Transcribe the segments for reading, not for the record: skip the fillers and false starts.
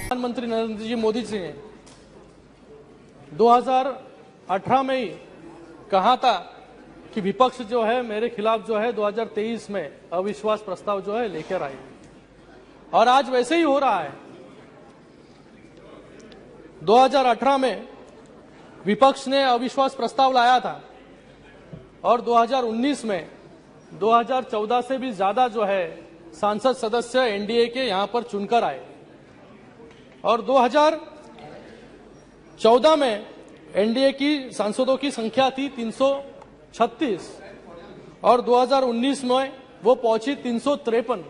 प्रधानमंत्री नरेंद्र जी मोदी जी ने 2018 में ही कहा था कि विपक्ष जो है मेरे खिलाफ जो है 2023 में अविश्वास प्रस्ताव जो है लेकर आए, और आज वैसे ही हो रहा है। 2018 में विपक्ष ने अविश्वास प्रस्ताव लाया था और 2019 में 2014 से भी ज्यादा जो है सांसद सदस्य एनडीए के यहां पर चुनकर आए, और 2014 में एनडीए की सांसदों की संख्या थी 336 और 2019 में वो पहुंची 353,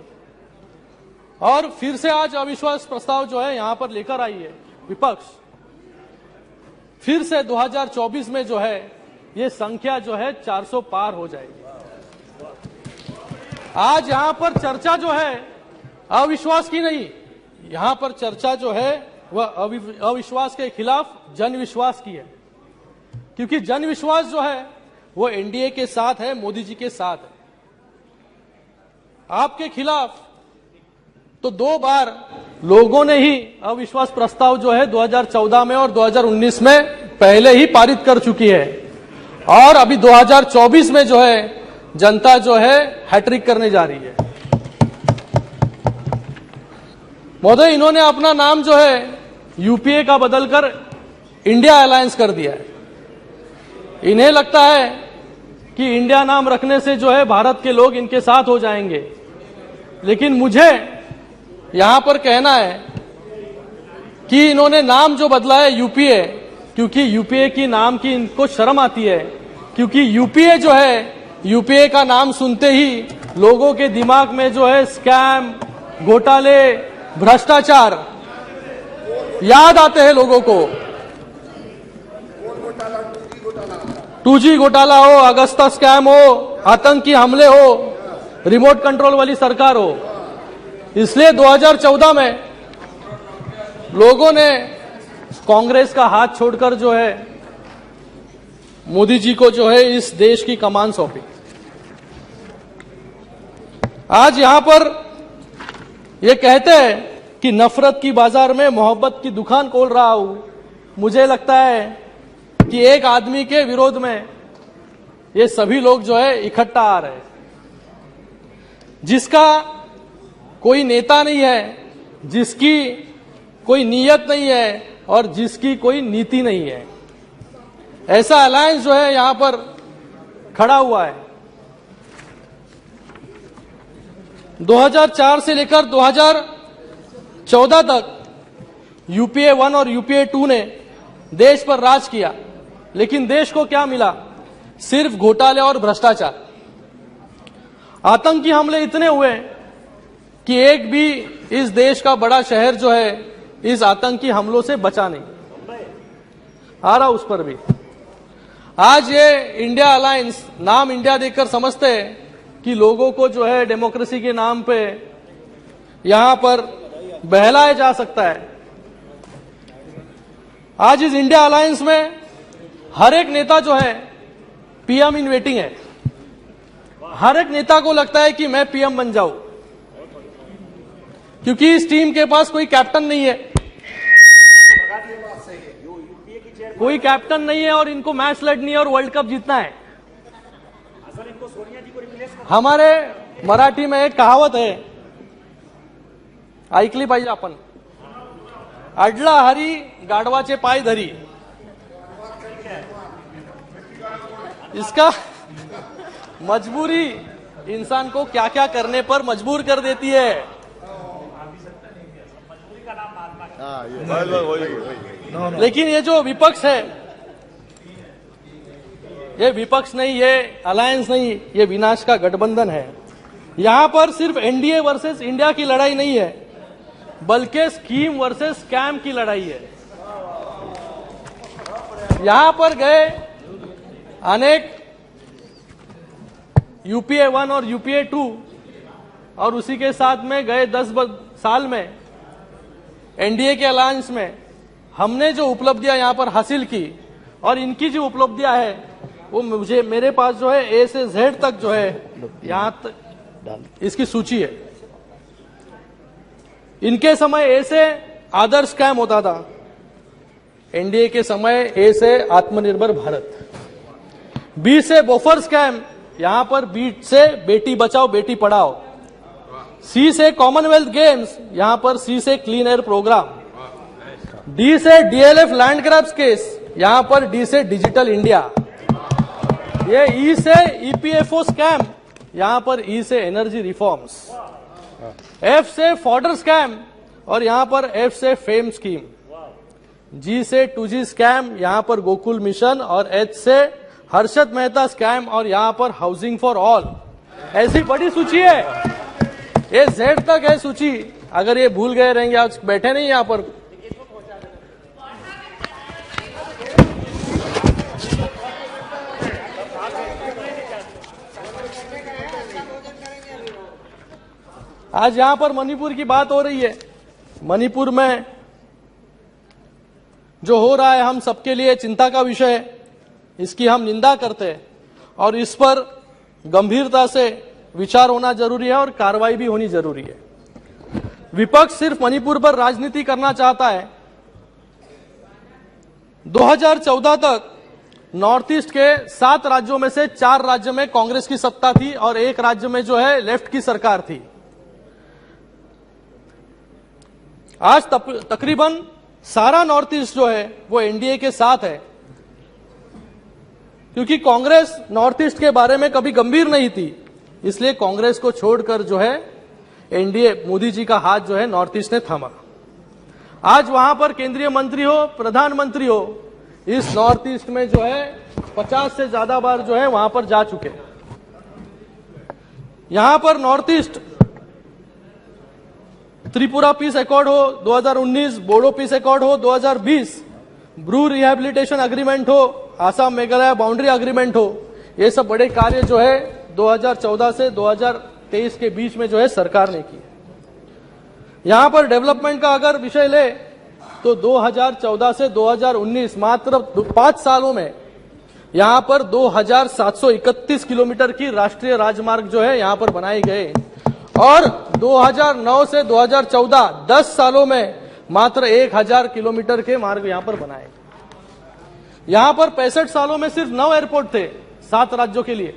और फिर से आज अविश्वास प्रस्ताव जो है यहां पर लेकर आई है विपक्ष। फिर से 2024 में जो है ये संख्या जो है 400 पार हो जाएगी। आज यहां पर चर्चा जो है अविश्वास की नहीं, यहां पर चर्चा जो है वह अविश्वास के खिलाफ जनविश्वास की है, क्योंकि जनविश्वास जो है वो एनडीए के साथ है, मोदी जी के साथ है। आपके खिलाफ तो 2 बार लोगों ने ही अविश्वास प्रस्ताव जो है 2014 में और 2019 में पहले ही पारित कर चुकी है, और अभी 2024 में जो है जनता जो है हैट्रिक करने जा रही है। महोदय, इन्होंने अपना नाम जो है यूपीए का बदलकर इंडिया अलायंस कर दिया है। इन्हें लगता है कि इंडिया नाम रखने से जो है भारत के लोग इनके साथ हो जाएंगे, लेकिन मुझे यहां पर कहना है कि इन्होंने नाम जो बदला है यूपीए, क्योंकि यूपीए की नाम की इनको शर्म आती है, क्योंकि यूपीए जो है, यूपीए का नाम सुनते ही लोगों के दिमाग में जो है स्कैम, घोटाले, भ्रष्टाचार याद आते हैं लोगों को। 2G घोटाला हो, अगस्ता स्कैम हो, आतंकी हमले हो, रिमोट कंट्रोल वाली सरकार हो। इसलिए 2014 में लोगों ने कांग्रेस का हाथ छोड़कर जो है मोदी जी को जो है इस देश की कमान सौंपी। आज यहां पर ये कहते हैं कि नफरत की बाजार में मोहब्बत की दुकान खोल रहा हूं। मुझे लगता है कि एक आदमी के विरोध में ये सभी लोग जो है इकट्ठा आ रहे हैं, जिसका कोई नेता नहीं है, जिसकी कोई नीयत नहीं है और जिसकी कोई नीति नहीं है। ऐसा अलायंस जो है यहां पर खड़ा हुआ है। 2004 से लेकर 2014 तक यूपीए 1 और यूपीए 2 ने देश पर राज किया, लेकिन देश को क्या मिला? सिर्फ घोटाले और भ्रष्टाचार। आतंकी हमले इतने हुए कि एक भी इस देश का बड़ा शहर जो है इस आतंकी हमलों से बचा नहीं आ रहा। उस पर भी आज ये इंडिया अलायंस, नाम इंडिया देखकर समझते हैं कि लोगों को जो है डेमोक्रेसी के नाम पे यहां पर बहलाया जा सकता है। आज इस इंडिया अलायंस में हर एक नेता जो है पीएम इन वेटिंग है। हर एक नेता को लगता है कि मैं पीएम बन जाऊं, क्योंकि इस टीम के पास कोई कैप्टन नहीं है, कोई कैप्टन नहीं है, और इनको मैच लड़नी है और वर्ल्ड कप जीतना है। हमारे मराठी में एक कहावत है, ऐकली पाहिजे आपण, अडला हरी गाढवाचे पाय धरी। इसका मजबूरी इंसान को क्या क्या करने पर मजबूर कर देती है। लेकिन ये जो विपक्ष है, ये विपक्ष नहीं, ये अलायंस नहीं, ये विनाश का गठबंधन है। यहां पर सिर्फ एनडीए वर्सेस इंडिया की लड़ाई नहीं है, बल्कि स्कीम वर्सेस स्कैम की लड़ाई है। यहां पर गए अनेक यूपीए 1 और यूपीए 2 और उसी के साथ में गए 10 साल में एनडीए के अलायंस में हमने जो उपलब्धियां यहां पर हासिल की, और इनकी जो उपलब्धियां है वो मुझे, मेरे पास जो है ए से जेड तक जो है यहां तक इसकी सूची है। इनके समय ए से अदर स्कैम होता था। एनडीए के समय ए से आत्मनिर्भर भारत, बी से बोफर स्कैम, यहां पर बी से बेटी बचाओ बेटी पढ़ाओ, सी से कॉमनवेल्थ गेम्स, यहां पर सी से क्लीन एयर प्रोग्राम, डी से डीएलएफ लैंड ग्रैब्स केस, यहां पर डी से डिजिटल इंडिया, ये ई से ईपीएफओ स्कैम, यहां पर ई से एनर्जी रिफॉर्म्स, एफ से फॉर्डर स्कैम और यहां पर एफ से फेम स्कीम, जी से 2G स्कैम, यहां पर गोकुल मिशन और एच से हर्षद मेहता स्कैम और यहां पर हाउसिंग फॉर ऑल। ऐसी बड़ी सूची है, ये जेड तक है सूची। अगर ये भूल गए रहेंगे, आज बैठे नहीं यहां पर। आज यहां पर मणिपुर की बात हो रही है। मणिपुर में जो हो रहा है हम सबके लिए चिंता का विषय है, इसकी हम निंदा करते हैं और इस पर गंभीरता से विचार होना जरूरी है और कार्रवाई भी होनी जरूरी है। विपक्ष सिर्फ मणिपुर पर राजनीति करना चाहता है। 2014 तक नॉर्थ ईस्ट के 7 राज्यों में से 4 राज्य में कांग्रेस की सत्ता थी और एक राज्य में जो है लेफ्ट की सरकार थी। आज तकरीबन सारा नॉर्थ ईस्ट जो है वो एनडीए के साथ है, क्योंकि कांग्रेस नॉर्थ ईस्ट के बारे में कभी गंभीर नहीं थी, इसलिए कांग्रेस को छोड़कर जो है एनडीए, मोदी जी का हाथ जो है नॉर्थ ईस्ट ने थामा। आज वहां पर केंद्रीय मंत्री हो, प्रधानमंत्री हो, इस नॉर्थ ईस्ट में जो है 50 से ज्यादा बार जो है वहां पर जा चुके। यहां पर north east Tripura peace accord हो 2019, बोडो पीस अकॉर्ड हो 2020, ब्रू रिहैबिलिटेशन एग्रीमेंट हो, आसाम मेघालय बाउंड्री एग्रीमेंट हो, ये सब बड़े कार्य जो है 2014 से 2023 के बीच में जो है सरकार ने की। यहां पर डेवलपमेंट का अगर विषय ले तो 2014 से 2019 मात्र 5 सालों में यहां पर 2731 किलोमीटर की राष्ट्रीय राजमार्ग जो है यहां पर बनाए गए और 2009 से 2014 10 सालों में मात्र 1000 किलोमीटर के मार्ग यहां पर बनाए। यहां पर 65 सालों में सिर्फ 9 एयरपोर्ट थे 7 राज्यों के लिए,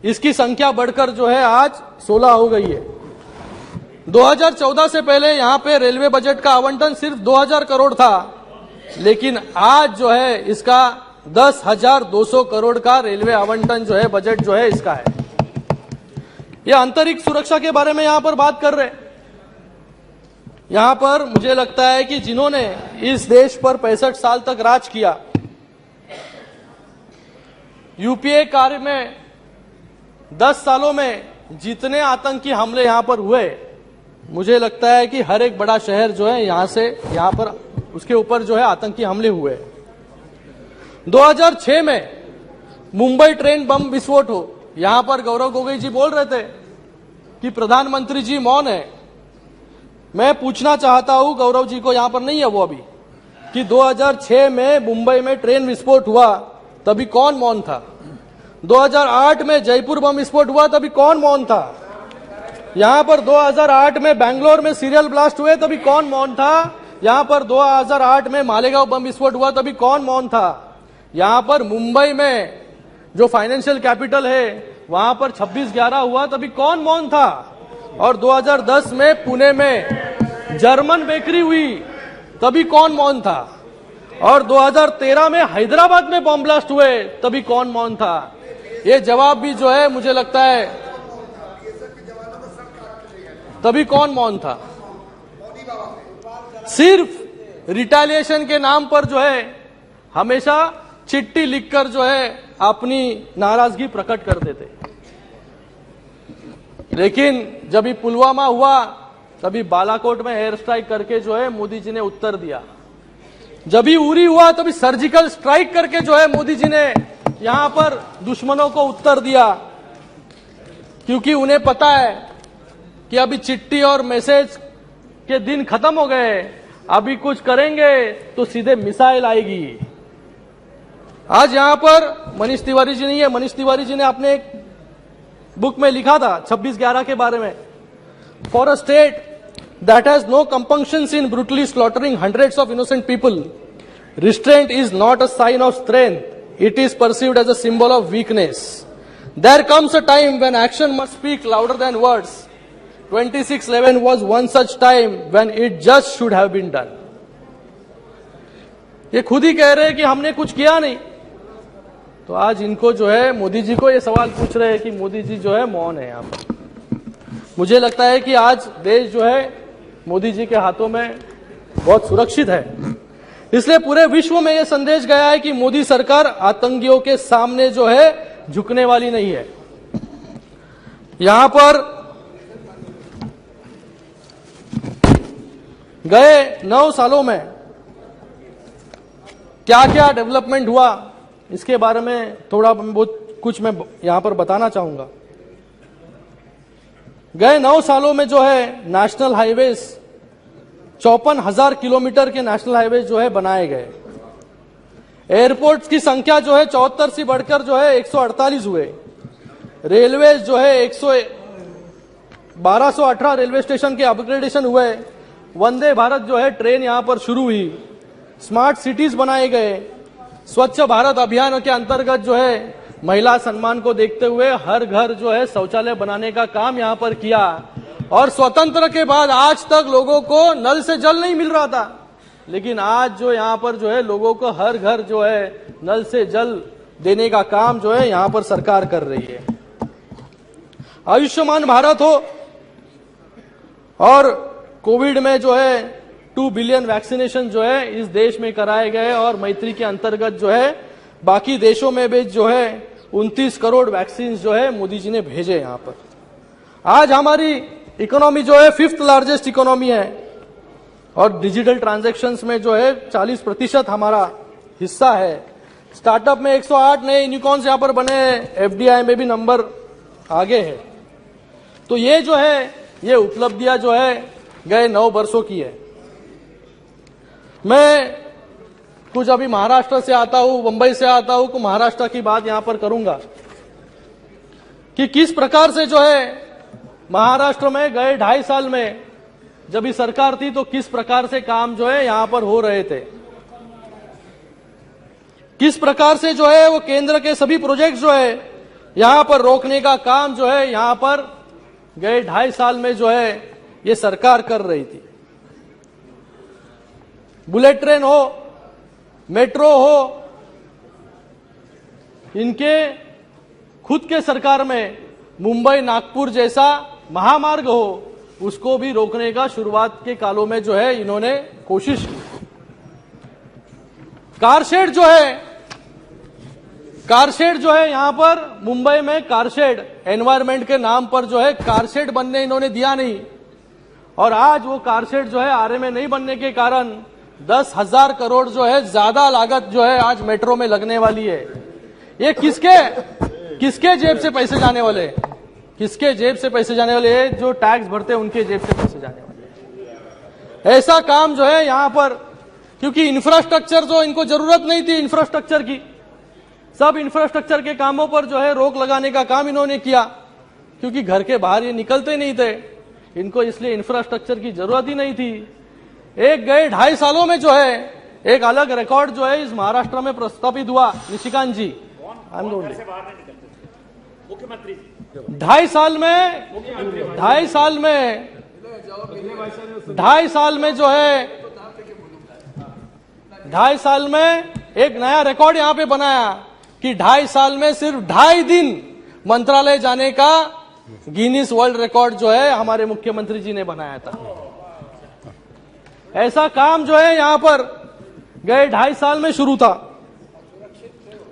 इसकी संख्या बढ़कर जो है आज 16 हो गई है। 2014 से पहले यहां पे रेलवे बजट का आवंटन सिर्फ 2000 करोड़ था, लेकिन आज जो है इसका 10,200 करोड़ का रेलवे आवंटन जो है बजट जो है इसका है। ये आंतरिक सुरक्षा के बारे में यहां पर बात कर रहे हैं। यहां पर मुझे लगता है कि जिन्होंने इस देश पर 65 साल तक राज किया, यूपीए कार्य में 10 सालों में जितने आतंकी हमले यहां पर हुए, मुझे लगता है कि हर एक बड़ा शहर जो है यहां पर उसके ऊपर जो है आतंकी हमले हुए। 2006 में मुंबई ट्रेन बम विस्फोट हो, यहां पर गौरव गोगोई जी बोल रहे थे कि प्रधानमंत्री जी मौन है। मैं पूछना चाहता हूं, गौरव जी को यहां पर नहीं है वो अभी, कि 2006 में मुंबई में ट्रेन विस्फोट हुआ तभी कौन मौन था? 2008 में जयपुर बम विस्फोट हुआ तभी कौन मौन था? यहां पर 2008 में बेंगलोर में सीरियल ब्लास्ट हुए तभी कौन मौन था? यहां पर 2008 में मालेगांव बम विस्फोट हुआ तभी कौन मौन था? यहां पर मुंबई में जो फाइनेंशियल कैपिटल है वहां पर 26/11 हुआ तभी कौन मौन था? और 2010 में पुणे में जर्मन बेकरी हुई तभी कौन मौन था? और 2013 में हैदराबाद में बम ब्लास्ट हुए तभी कौन मौन था? ये जवाब भी जो है मुझे लगता है तभी कौन मौन था? सिर्फ रिटेलिएशन के नाम पर जो है हमेशा चिट्ठी लिखकर जो है अपनी नाराजगी प्रकट कर देते। लेकिन जब भी पुलवामा हुआ तभी बालाकोट में एयर स्ट्राइक करके जो है मोदी जी ने उत्तर दिया। जब भी उरी हुआ तभी सर्जिकल स्ट्राइक करके जो है मोदी जी ने यहां पर दुश्मनों को उत्तर दिया, क्योंकि उन्हें पता है कि अभी चिट्ठी और मैसेज के दिन खत्म हो गए, अभी कुछ करेंगे तो सीधे मिसाइल आएगी। आज यहां पर मनीष तिवारी जी नहीं है। मनीष तिवारी जी ने अपने एक बुक में लिखा था 26/11 के बारे में, for a state that has no compunctions in brutally slaughtering hundreds of innocent people. Restraint is not a sign of strength. It is perceived as a symbol of weakness. There comes a time when action must speak louder than words. 26/11 was one such time when it just should have been done. ये खुद ही कह रहे हैं कि हमने कुछ किया नहीं, तो आज इनको जो है मोदी जी को ये सवाल पूछ रहे हैं कि मोदी जी जो है मौन है यहाँ पर। मुझे लगता है कि आज देश जो है मोदी जी के हाथों में बहुत सुरक्षित है, इसलिए पूरे विश्व में यह संदेश गया है कि मोदी सरकार आतंकियों के सामने जो है झुकने वाली नहीं है। यहां पर गए 9 सालों में क्या क्या डेवलपमेंट हुआ, इसके बारे में थोड़ा बहुत कुछ मैं यहां पर बताना चाहूंगा। गए 9 सालों में जो है नेशनल हाईवेज 54,000 किलोमीटर के नेशनल हाईवेज जो है बनाए गए। एयरपोर्ट्स की संख्या जो है 74 से बढ़कर जो है 148 हुए। रेलवेज जो है 1218 रेलवे स्टेशन के अपग्रेडेशन हुए। वंदे भारत जो है ट्रेन यहां पर शुरू हुई। स्मार्ट सिटीज बनाए गए। स्वच्छ भारत अभियान के अंतर्गत जो है महिला सम्मान को देखते हुए हर घर जो है शौचालय बनाने का काम यहां पर किया। और स्वतंत्र के बाद आज तक लोगों को नल से जल नहीं मिल रहा था, लेकिन आज जो यहां पर जो है लोगों को हर घर जो है नल से जल देने का काम जो है यहां पर सरकार कर रही है। आयुष्मान भारत हो और कोविड में जो है 2 बिलियन वैक्सीनेशन जो है इस देश में कराए गए और मैत्री के अंतर्गत जो है बाकी देशों में भी जो है 29 करोड़ वैक्सीन जो है मोदी जी ने भेजे यहां पर। आज हमारी इकोनॉमी जो है 5th लार्जेस्ट इकोनॉमी है और डिजिटल ट्रांजैक्शंस में जो है 40% हमारा हिस्सा है। स्टार्टअप में 108 नए यूनिकॉर्न्स यहां पर बने हैं। एफडीआई में भी नंबर आगे है। तो ये जो है ये उपलब्धियां जो है गए 9 वर्षों की है। मैं कुछ अभी महाराष्ट्र से आता हूं, मुंबई से आता हूं, तो महाराष्ट्र की बात यहां पर करूंगा कि किस प्रकार से जो है महाराष्ट्र में गए 2.5 साल में जब ये सरकार थी तो किस प्रकार से काम जो है यहां पर हो रहे थे, किस प्रकार से जो है वो केंद्र के सभी प्रोजेक्ट जो है यहां पर रोकने का काम जो है यहां पर गए 2.5 साल में जो है ये सरकार कर रही थी। बुलेट ट्रेन हो, मेट्रो हो, इनके खुद के सरकार में मुंबई नागपुर जैसा महामार्ग हो उसको भी रोकने का शुरुआत के कालों में जो है इन्होंने कोशिश की। कारशेड जो है यहां पर मुंबई में कारशेड एनवायरमेंट के नाम पर जो है कारशेड बनने इन्होंने दिया नहीं और आज वो कारशेड जो है आरए में नहीं बनने के कारण 10,000 करोड़ जो है ज्यादा लागत जो है आज मेट्रो में लगने वाली है। ये किसके जेब से पैसे जाने वाले, किसके जेब से पैसे जाने वाले हैं? जो टैक्स भरते हैं उनके जेब से पैसे जाने वाले। ऐसा काम जो है यहां पर, क्योंकि इंफ्रास्ट्रक्चर जो इनको जरूरत नहीं थी इंफ्रास्ट्रक्चर की, सब इंफ्रास्ट्रक्चर के कामों पर जो है रोक लगाने का काम इन्होंने किया क्योंकि घर के बाहर ये निकलते नहीं थे, इनको इसलिए इंफ्रास्ट्रक्चर की जरूरत ही नहीं थी। एक गए 2.5 सालों में जो है एक अलग रिकॉर्ड जो है इस महाराष्ट्र में प्रस्तापित हुआ। निशिकांत जी मुख्यमंत्री 2.5 साल में जो है 2.5 साल में एक नया रिकॉर्ड यहां पे बनाया कि 2.5 साल में सिर्फ 2.5 दिन मंत्रालय जाने का गिनीज वर्ल्ड रिकॉर्ड जो है हमारे मुख्यमंत्री जी ने बनाया था। ऐसा काम जो है यहां पर गए 2.5 साल में शुरू था।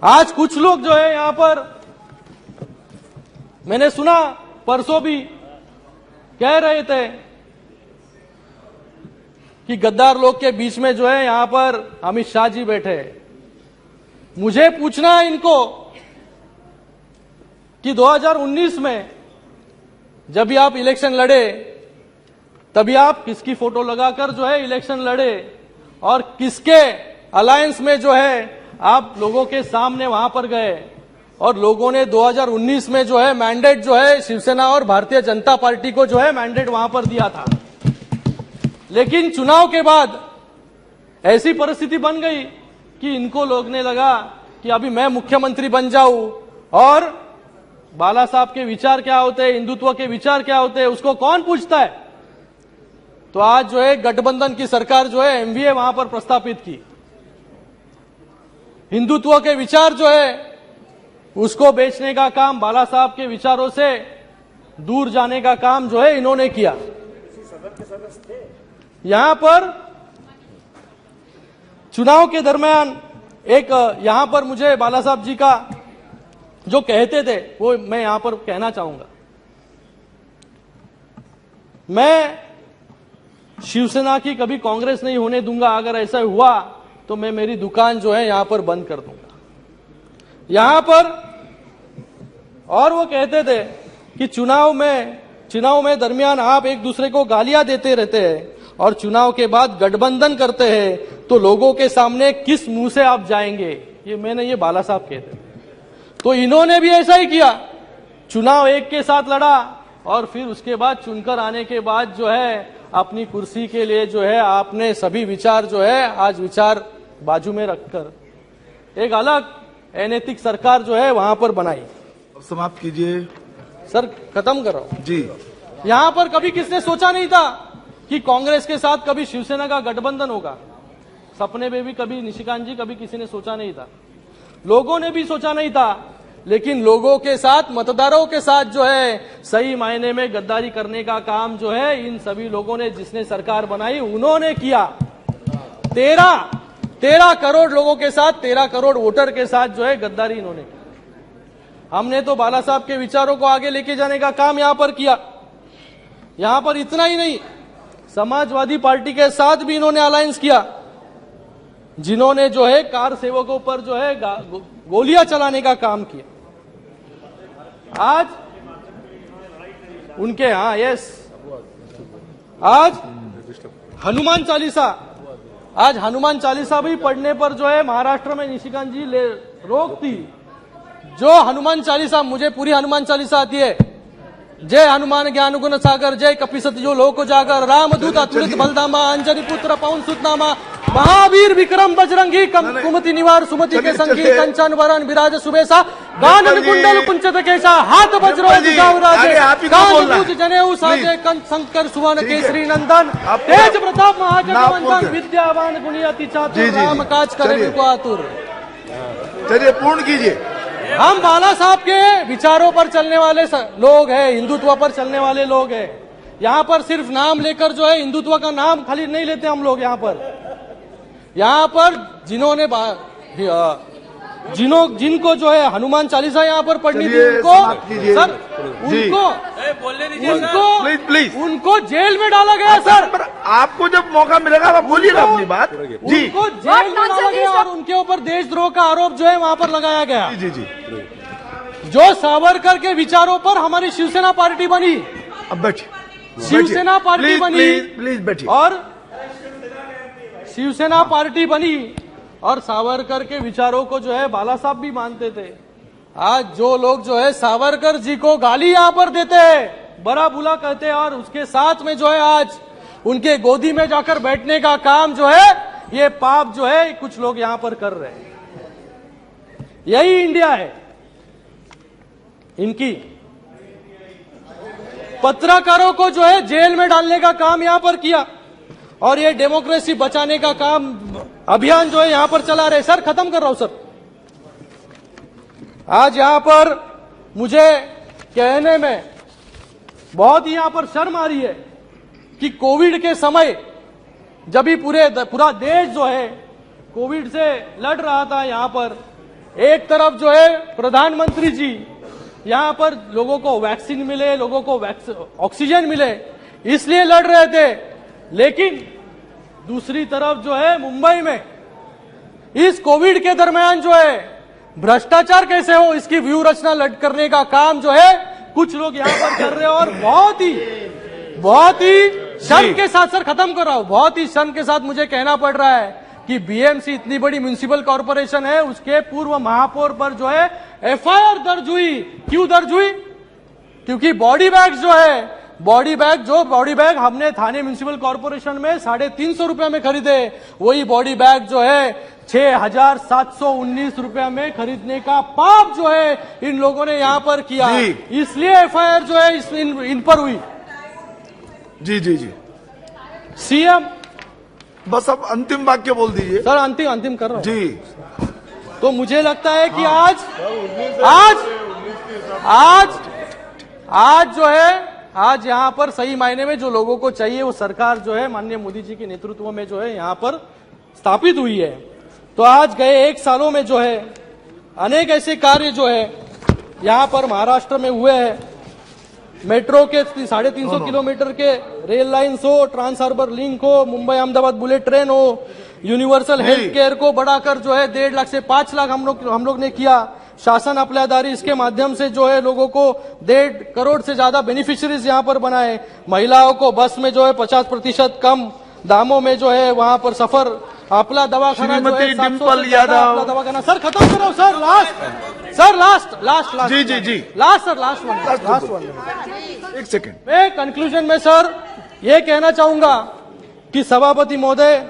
आज कुछ लोग जो है यहां पर, मैंने सुना परसों भी कह रहे थे कि गद्दार लोग के बीच में जो है यहां पर अमित शाह जी बैठे। मुझे पूछना है इनको कि 2019 में जब भी आप इलेक्शन लड़े तभी आप किसकी फोटो लगाकर जो है इलेक्शन लड़े और किसके अलायंस में जो है आप लोगों के सामने वहां पर गए और लोगों ने 2019 में जो है मैंडेट जो है शिवसेना और भारतीय जनता पार्टी को जो है मैंडेट वहां पर दिया था। लेकिन चुनाव के बाद ऐसी परिस्थिति बन गई कि इनको लगने लगा कि अभी मैं मुख्यमंत्री बन जाऊं और बाला साहब के विचार क्या होते हैं, हिंदुत्व के विचार क्या होते हैं, उसको कौन पूछता है। तो आज जो है गठबंधन की सरकार जो है एमवीए वहां पर प्रस्तापित की। हिंदुत्व के विचार जो है उसको बेचने का काम, बाला साहब के विचारों से दूर जाने का काम जो है इन्होंने किया। यहां पर चुनाव के दरमियान एक यहां पर मुझे बाला साहब जी का जो कहते थे वो मैं यहां पर कहना चाहूंगा। मैं शिवसेना की कभी कांग्रेस नहीं होने दूंगा, अगर ऐसा हुआ तो मैं मेरी दुकान जो है यहां पर बंद कर दूंगा। यहां पर और वो कहते थे कि चुनाव में दरमियान आप एक दूसरे को गालियां देते रहते हैं और चुनाव के बाद गठबंधन करते हैं तो लोगों के सामने किस मुंह से आप जाएंगे। ये बाला साहब कहते थे। तो इन्होंने भी ऐसा ही किया, चुनाव एक के साथ लड़ा और फिर उसके बाद चुनकर आने के बाद जो है अपनी कुर्सी के लिए जो है आपने सभी विचार जो है आज विचार बाजू में रखकर एक अलग अनैतिक सरकार जो है वहां पर बनाई। समाप्त कीजिए सर, खत्म कर रहा हूं जी। यहां पर कभी किसने सोचा नहीं था कि कांग्रेस के साथ कभी शिवसेना का गठबंधन होगा। सपने में भी कभी निशिकांत जी कभी किसी ने सोचा नहीं था, लोगों ने भी सोचा नहीं था। लेकिन लोगों के साथ, मतदारों के साथ जो है सही मायने में गद्दारी करने का काम जो है इन सभी लोगों ने, जिसने सरकार बनाई उन्होंने किया। 13 करोड़ लोगों के साथ, 13 करोड़ वोटर के साथ जो है गद्दारी इन्होंने की। हमने तो बाला साहब के विचारों को आगे लेके जाने का काम यहां पर किया। यहां पर इतना ही नहीं, समाजवादी पार्टी के साथ भी इन्होंने अलायंस किया, जिन्होंने जो है कार सेवकों पर जो है गोलियां चलाने का काम किया। आज उनके आज हनुमान चालीसा भी पढ़ने पर जो है महाराष्ट्र में निशिकांत जी रोक थी। जो हनुमान चालीसा, मुझे पूरी हनुमान चालीसा आती है। जय हनुमान ज्ञान गुण सागर, जय कपिसति जो लोक जागर, रामदूत अतुलित बलधामा, अंजनी पुत्र पवन सुत नामा, महावीर विक्रम बजरंगी, कुमति निवार सुमति के संगी, कंचन वरण विराज सुबेसा, गानन कुंडल कुंचत केशा, हाथ वज्रो ध्वजाराजे, कान मूज जनेऊ साजे, कंठ शंकर सुवन केसरी नंदन, तेज प्रताप महाजगवंदन, विद्यावान गुणी अति चातुर, राम काज करे को आतुर। चलिए पूर्ण कीजिए। हम बाला साहब के विचारों पर चलने वाले लोग हैं, हिंदुत्व पर चलने वाले लोग हैं। यहाँ पर सिर्फ नाम लेकर जो है हिंदुत्व का नाम खाली नहीं लेते हम लोग। यहाँ पर जिनको जो है हनुमान चालीसा यहाँ पर पढ़नी थी उनको सर उनको जेल में डाला गया सर। आपको जब मौका मिलेगा आप बोलिएगा अपनी बात जी। उनको जेल में डाला गया और उनके ऊपर देशद्रोह का आरोप जो है वहां पर लगाया गया। जी जी। जो सावरकर के विचारों पर हमारी शिवसेना पार्टी बनी, अब बैठिए, शिवसेना पार्टी बनी, प्लीज बैठिए। और शिवसेना पार्टी बनी और सावरकर के विचारों को जो है बाला साहब भी मानते थे। आज जो लोग जो है सावरकर जी को गाली यहां पर देते हैं, बड़ा बुला कहते हैं और उसके साथ में जो है आज उनके गोदी में जाकर बैठने का काम जो है, ये पाप जो है कुछ लोग यहां पर कर रहे हैं। यही इंडिया है इनकी। पत्रकारों को जो है जेल में डालने का काम यहां पर किया और ये डेमोक्रेसी बचाने का काम अभियान जो है यहां पर चला रहे। सर, खत्म कर रहा हूं सर। आज यहां पर मुझे कहने में बहुत ही यहां पर शर्म आ रही है कि कोविड के समय जब भी पूरा देश जो है कोविड से लड़ रहा था, यहां पर एक तरफ जो है प्रधानमंत्री जी यहां पर लोगों को वैक्सीन मिले, लोगों को ऑक्सीजन मिले, इसलिए लड़ रहे थे। लेकिन दूसरी तरफ जो है मुंबई में इस कोविड के दरमियान जो है भ्रष्टाचार कैसे हो इसकी व्यू रचना करने का काम जो है कुछ लोग यहां पर कर रहे हैं। और बहुत ही शर्म के साथ, सर खत्म कर रहा हूं, बहुत ही शर्म के साथ मुझे कहना पड़ रहा है कि बीएमसी इतनी बड़ी म्युनिसिपल कॉर्पोरेशन है, उसके पूर्व महापौर पर जो है एफआईआर दर्ज हुई। क्यों दर्ज हुई? क्योंकि बॉडी बैग्स जो है बॉडी बैग हमने थाने म्युनिसिपल कॉर्पोरेशन में 350 रुपए में खरीदे, वही बॉडी बैग जो है 6,719 रुपए में खरीदने का पाप जो है इन लोगों ने यहां पर किया, इसलिए एफआईआर जो है इन पर हुई। जी जी जी, सीएम बस अब अंतिम वाक्य बोल दीजिए। सर, अंतिम कर रहा हूं जी, तो मुझे लगता है कि आज जो है, आज यहां पर सही मायने में जो लोगों को चाहिए वो सरकार जो है माननीय मोदी जी के नेतृत्व में जो है यहां पर स्थापित हुई है। तो आज गए 1 सालों में जो है अनेक ऐसे कार्य जो है यहां पर महाराष्ट्र में हुए हैं। मेट्रो के 350 किलोमीटर के रेल लाइन्स हो, ट्रांस हार्बर लिंक हो, मुंबई अहमदाबाद बुलेट ट्रेन हो, यूनिवर्सल हेल्थ केयर को बढ़ाकर जो है 1.5 लाख से 5 लाख हम लोग ने किया। शासन अपलादारी, इसके माध्यम से जो है लोगों को 1.5 करोड़ से ज्यादा बेनिफिशियरीज यहां पर बनाए। महिलाओं को बस में जो है 50% कम दामों में जो है वहां पर सफर। अपना दवाखाना जो है 700 से ज्यादा अपना दवाखाना। सर खत्म करो सर, लास्ट जी जी जी, लास्ट वन। 1 सेकेंड। मैं कंक्लूजन में सर ये कहना चाहूंगा कि सभापति महोदय,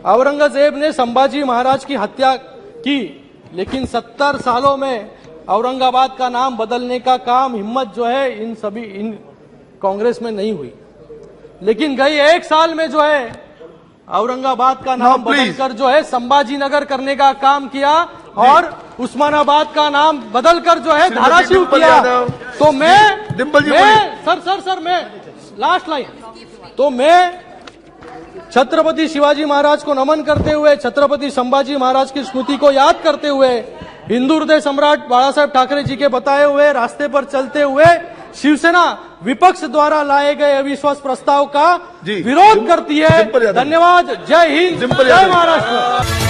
औरंगजेब ने संभाजी महाराज की हत्या की, लेकिन 70 सालों में औरंगाबाद का नाम बदलने का काम हिम्मत जो है इन कांग्रेस में नहीं हुई। लेकिन गई 1 साल में जो है औरंगाबाद का नाम बदलकर जो है संभाजी नगर करने का काम किया और उस्मानाबाद का नाम बदलकर जो है धाराशिव किया। तो मैं लास्ट लाइन, तो मैं छत्रपति शिवाजी महाराज को नमन करते हुए, छत्रपति संभाजी महाराज की स्मृति को याद करते हुए, हिंदू हृदय सम्राट बाला साहेब ठाकरे जी के बताए हुए रास्ते पर चलते हुए शिवसेना विपक्ष द्वारा लाए गए अविश्वास प्रस्ताव का विरोध करती है। धन्यवाद। जय हिंद, जय महाराष्ट्र।